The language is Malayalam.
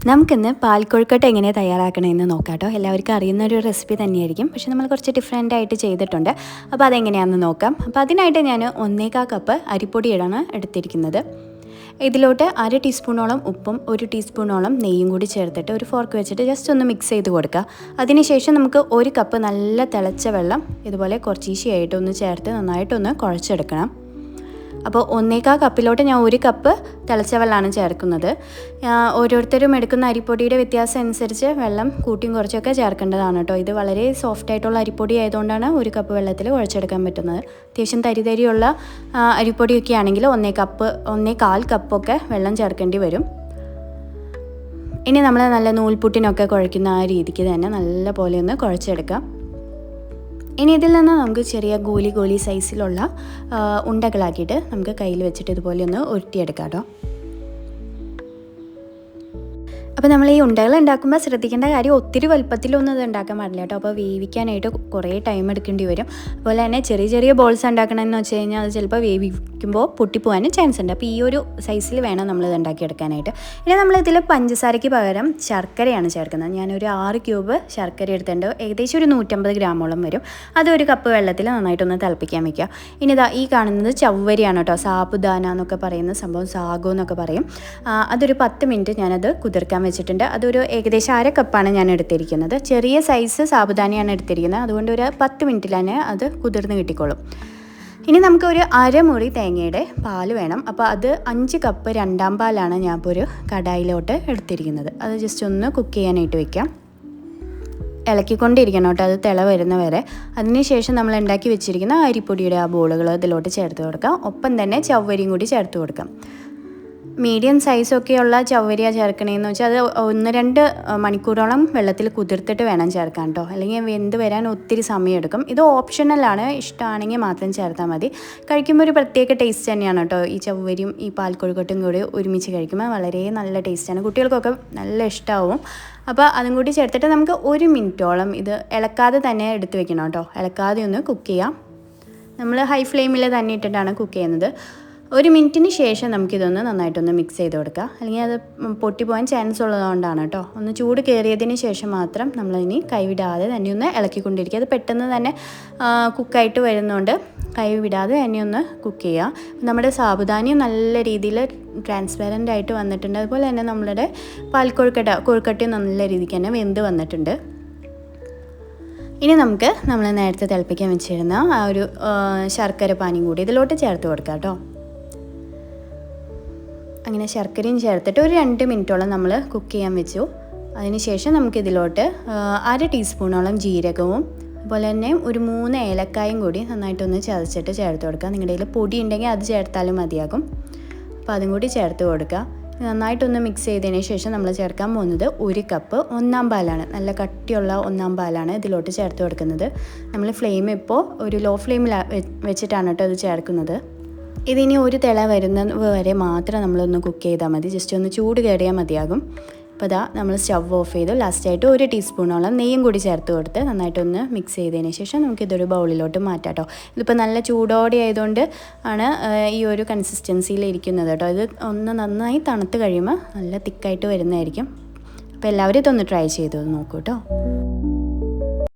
നമുക്കിന്ന് പാൽക്കൊഴുക്കട്ട എങ്ങനെ തയ്യാറാക്കണമെന്ന് നോക്കാം കേട്ടോ. എല്ലാവർക്കും അറിയുന്നൊരു റെസിപ്പി തന്നെയായിരിക്കും, പക്ഷേ നമ്മൾ കുറച്ച് ഡിഫറെൻ്റ് ആയിട്ട് ചെയ്തിട്ടുണ്ട്. അപ്പോൾ അതെങ്ങനെയാണെന്ന് നോക്കാം. അപ്പോൾ അതിനായിട്ട് ഞാൻ 1/4 കപ്പ് അരിപ്പൊടിയാണ് എടുത്തിരിക്കുന്നത്. ഇതിലോട്ട് 1/2 ടീസ്പൂണോളം ഉപ്പും 1 ടീസ്പൂണോളം നെയ്യും കൂടി ചേർത്തിട്ട് ഒരു ഫോർക്ക് വെച്ചിട്ട് ജസ്റ്റ് ഒന്ന് മിക്സ് ചെയ്ത് കൊടുക്കുക. അതിനുശേഷം നമുക്ക് 1 കപ്പ് നല്ല തിളച്ച വെള്ളം ഇതുപോലെ കുറച്ചീശയായിട്ട് ഒന്ന് ചേർത്ത് നന്നായിട്ടൊന്ന് കുഴച്ചെടുക്കണം. അപ്പോൾ 1/4 കപ്പിലോട്ട് ഞാൻ 1 കപ്പ് തിളച്ച വെള്ളമാണ് ചേർക്കുന്നത്. ഓരോരുത്തരും എടുക്കുന്ന അരിപ്പൊടിയുടെ വ്യത്യാസം അനുസരിച്ച് വെള്ളം കൂട്ടിയും കുറച്ചൊക്കെ ചേർക്കേണ്ടതാണ് കേട്ടോ. ഇത് വളരെ സോഫ്റ്റ് ആയിട്ടുള്ള അരിപ്പൊടി ആയതുകൊണ്ടാണ് 1 കപ്പ് വെള്ളത്തിൽ കുഴച്ചെടുക്കാൻ പറ്റുന്നത്. അത്യാവശ്യം തരിതരിയുള്ള അരിപ്പൊടിയൊക്കെ ആണെങ്കിൽ 1/4 കപ്പൊക്കെ വെള്ളം ചേർക്കേണ്ടി വരും. ഇനി നമ്മൾ നല്ല നൂൽപുട്ടിനൊക്കെ കുഴയ്ക്കുന്ന ആ രീതിക്ക് തന്നെ നല്ല പോലെ ഒന്ന് കുഴച്ചെടുക്കാം. ഇനി ഇതിൽ നിന്ന് നമുക്ക് ചെറിയ ഗോലി സൈസിലുള്ള ഉണ്ടകളാക്കിയിട്ട് നമുക്ക് കയ്യിൽ വെച്ചിട്ട് ഇതുപോലെ ഒന്ന് ഉരുട്ടിയെടുക്കാം കേട്ടോ. അപ്പോൾ നമ്മൾ ഈ ഉണ്ടകൾ ഉണ്ടാക്കുമ്പോൾ ശ്രദ്ധിക്കേണ്ട കാര്യം ഒത്തിരി വലുപ്പത്തിലൊന്നും ഇത് ഉണ്ടാക്കാൻ പാടില്ല കേട്ടോ. അപ്പോൾ വേവിക്കാനായിട്ട് കുറേ ടൈം എടുക്കേണ്ടി വരും. അതുപോലെ തന്നെ ചെറിയ ബോൾസ് ഉണ്ടാക്കണമെന്ന് വെച്ച് കഴിഞ്ഞാൽ അത് ചിലപ്പോൾ വേവിക്കുമ്പോൾ പൊട്ടിപ്പോകാനും ചാൻസ് ഉണ്ട്. അപ്പോൾ ഈ ഒരു സൈസിൽ വേണം നമ്മളിത് ഉണ്ടാക്കിയെടുക്കാനായിട്ട്. ഇനി നമ്മളിതിൽ പഞ്ചസാരയ്ക്ക് പകരം ശർക്കരയാണ് ചേർക്കുന്നത്. ഞാനൊരു 6 ക്യൂബ് ശർക്കര എടുത്തിട്ടുണ്ട്. ഏകദേശം ഒരു 150 ഗ്രാമോളം വരും. അത് 1 കപ്പ് വെള്ളത്തിൽ നന്നായിട്ടൊന്ന് തിളപ്പിക്കാൻ വയ്ക്കുക. ഇനി ഇതാ ഈ കാണുന്നത് ചവ്വരിയാണ് കേട്ടോ. സാബുദാന എന്നൊക്കെ പറയുന്ന സംഭവം, സാഗോ എന്നൊക്കെ പറയും. അതൊരു 10 മിനിറ്റ് ഞാനത് കുതിർക്കാൻ വെച്ചിട്ടുണ്ട്. അതൊരു ഏകദേശം 1/2 കപ്പാണ് ഞാൻ എടുത്തിരിക്കുന്നത്. ചെറിയ സൈസ് സാബുദാനയാണ് എടുത്തിരിക്കുന്നത്. അതുകൊണ്ട് ഒരു 10 മിനിറ്റിൽ തന്നെ അത് കുതിർന്ന് കിട്ടിക്കോളും. ഇനി നമുക്ക് ഒരു 1/2 മുറി തേങ്ങയുടെ പാൽ വേണം. അപ്പോൾ അത് 5 കപ്പ് 2ാം പാലാണ് ഞാൻ ഇപ്പോൾ ഒരു കടായിലോട്ട് എടുത്തിരിക്കുന്നത്. അത് ജസ്റ്റ് ഒന്ന് കുക്ക് ചെയ്യാനായിട്ട് വയ്ക്കാം. ഇളക്കിക്കൊണ്ടിരിക്കണം കേട്ടോ, അത് തിള വരുന്ന വരെ. അതിനുശേഷം നമ്മൾ ഉണ്ടാക്കി വെച്ചിരിക്കുന്ന അരിപ്പൊടിയുടെ ആ ബോളുകൾ അതിലോട്ട് ചേർത്ത് കൊടുക്കാം. ഒപ്പം തന്നെ ചവ്വരിയും കൂടി ചേർത്ത് കൊടുക്കാം. മീഡിയം സൈസൊക്കെയുള്ള ചവ്വരിയ ചേർക്കണമെന്ന് വെച്ചാൽ അത് 1-2 മണിക്കൂറോളം വെള്ളത്തിൽ കുതിർത്തിട്ട് വേണം ചേർക്കാൻ കേട്ടോ. അല്ലെങ്കിൽ വെന്ത് വരാൻ ഒത്തിരി സമയമെടുക്കും. ഇത് ഓപ്ഷണലാണ്, ഇഷ്ടമാണെങ്കിൽ മാത്രം ചേർത്താൽ മതി. കഴിക്കുമ്പോൾ ഒരു പ്രത്യേക ടേസ്റ്റ് തന്നെയാണ് കേട്ടോ. ഈ ചവ്വരിയും ഈ പാൽക്കൊഴുക്കട്ടും കൂടി ഒരുമിച്ച് കഴിക്കുമ്പോൾ വളരെ നല്ല ടേസ്റ്റാണ്. കുട്ടികൾക്കൊക്കെ നല്ല ഇഷ്ടമാവും. അപ്പോൾ അതും കൂടി ചേർത്തിട്ട് നമുക്ക് 1 മിനിറ്റോളം ഇത് ഇളക്കാതെ തന്നെ എടുത്ത് വെക്കണം കേട്ടോ. ഇളക്കാതെ ഒന്ന് കുക്ക് ചെയ്യാം. നമ്മൾ ഹൈ ഫ്ലെയിമിൽ തന്നെ ഇട്ടിട്ടാണ് കുക്ക് ചെയ്യുന്നത്. 1 മിനിറ്റിന് ശേഷം നമുക്കിതൊന്ന് നന്നായിട്ടൊന്ന് മിക്സ് ചെയ്ത് കൊടുക്കുക. അല്ലെങ്കിൽ അത് പൊട്ടിപ്പോകാൻ ചാൻസ് ഉള്ളതുകൊണ്ടാണ് കേട്ടോ. ഒന്ന് ചൂട് കയറിയതിന് ശേഷം മാത്രം നമ്മളിനി കൈവിടാതെ തന്നെ ഒന്ന് ഇളക്കിക്കൊണ്ടിരിക്കുക. അത് പെട്ടെന്ന് തന്നെ കുക്കായിട്ട് വരുന്നതുകൊണ്ട് കൈവിടാതെ തന്നെ ഒന്ന് കുക്ക് ചെയ്യുക. നമ്മുടെ സാബുദാനിയും നല്ല രീതിയിൽ ട്രാൻസ്പെറൻ്റ് ആയിട്ട് വന്നിട്ടുണ്ട്. അതുപോലെ തന്നെ നമ്മളുടെ കൊഴുക്കട്ടയും നല്ല രീതിക്ക് തന്നെ വെന്ത് വന്നിട്ടുണ്ട്. ഇനി നമുക്ക് നമ്മൾ നേരത്തെ തിളപ്പിക്കാൻ വെച്ചിരുന്ന ആ ഒരു ശർക്കര പാനിയും കൂടി ഇതിലോട്ട് ചേർത്ത് കൊടുക്കാം കേട്ടോ. അങ്ങനെ ശർക്കരയും ചേർത്തിട്ട് ഒരു 2 മിനിറ്റോളം നമ്മൾ കുക്ക് ചെയ്യാൻ വെച്ചു. അതിനുശേഷം നമുക്കിതിലോട്ട് 1/2 ടീസ്പൂണോളം ജീരകവും അതുപോലെ തന്നെ ഒരു 3 ഏലക്കായും കൂടി നന്നായിട്ടൊന്ന് ചതച്ചിട്ട് ചേർത്ത് കൊടുക്കുക. നിങ്ങളുടെ കയ്യിൽ പൊടി ഉണ്ടെങ്കിൽ അത് ചേർത്താലും മതിയാകും. അപ്പോൾ അതും കൂടി ചേർത്ത് കൊടുക്കുക. നന്നായിട്ടൊന്ന് മിക്സ് ചെയ്തതിന് ശേഷം നമ്മൾ ചേർക്കാൻ പോകുന്നത് 1 കപ്പ് 1ാം പാലാണ്. നല്ല കട്ടിയുള്ള 1ാം പാലാണ് ഇതിലോട്ട് ചേർത്ത് കൊടുക്കുന്നത്. നമ്മൾ ഫ്ലെയിം ഇപ്പോൾ ഒരു ലോ ഫ്ലെയിമിൽ വെച്ചിട്ടാണ് കേട്ടോ ഇത് ചേർക്കുന്നത്. ഇതിനി ഒരു തിള വരുന്ന വരെ മാത്രം നമ്മളൊന്ന് കുക്ക് ചെയ്താൽ മതി. ജസ്റ്റ് ഒന്ന് ചൂട് കയറിയാൽ മതിയാകും. അപ്പോൾ അതാ നമ്മൾ സ്റ്റവ് ഓഫ് ചെയ്തു. ലാസ്റ്റായിട്ട് 1 ടീസ്പൂണോളം നെയ്യും കൂടി ചേർത്ത് കൊടുത്ത് നന്നായിട്ടൊന്ന് മിക്സ് ചെയ്തതിന് ശേഷം നമുക്കിതൊരു ബൗളിലോട്ട് മാറ്റാം കേട്ടോ. ഇതിപ്പോൾ നല്ല ചൂടോടെ ആയതുകൊണ്ട് ആണ് ഈ ഒരു കൺസിസ്റ്റൻസിയിൽ ഇരിക്കുന്നത് കേട്ടോ. ഇത് ഒന്ന് നന്നായി തണുത്ത് കഴിയുമ്പോൾ നല്ല തിക്കായിട്ട് വരുന്നതായിരിക്കും. അപ്പോൾ എല്ലാവരും ഇതൊന്ന് ട്രൈ ചെയ്ത് നോക്കൂ കേട്ടോ.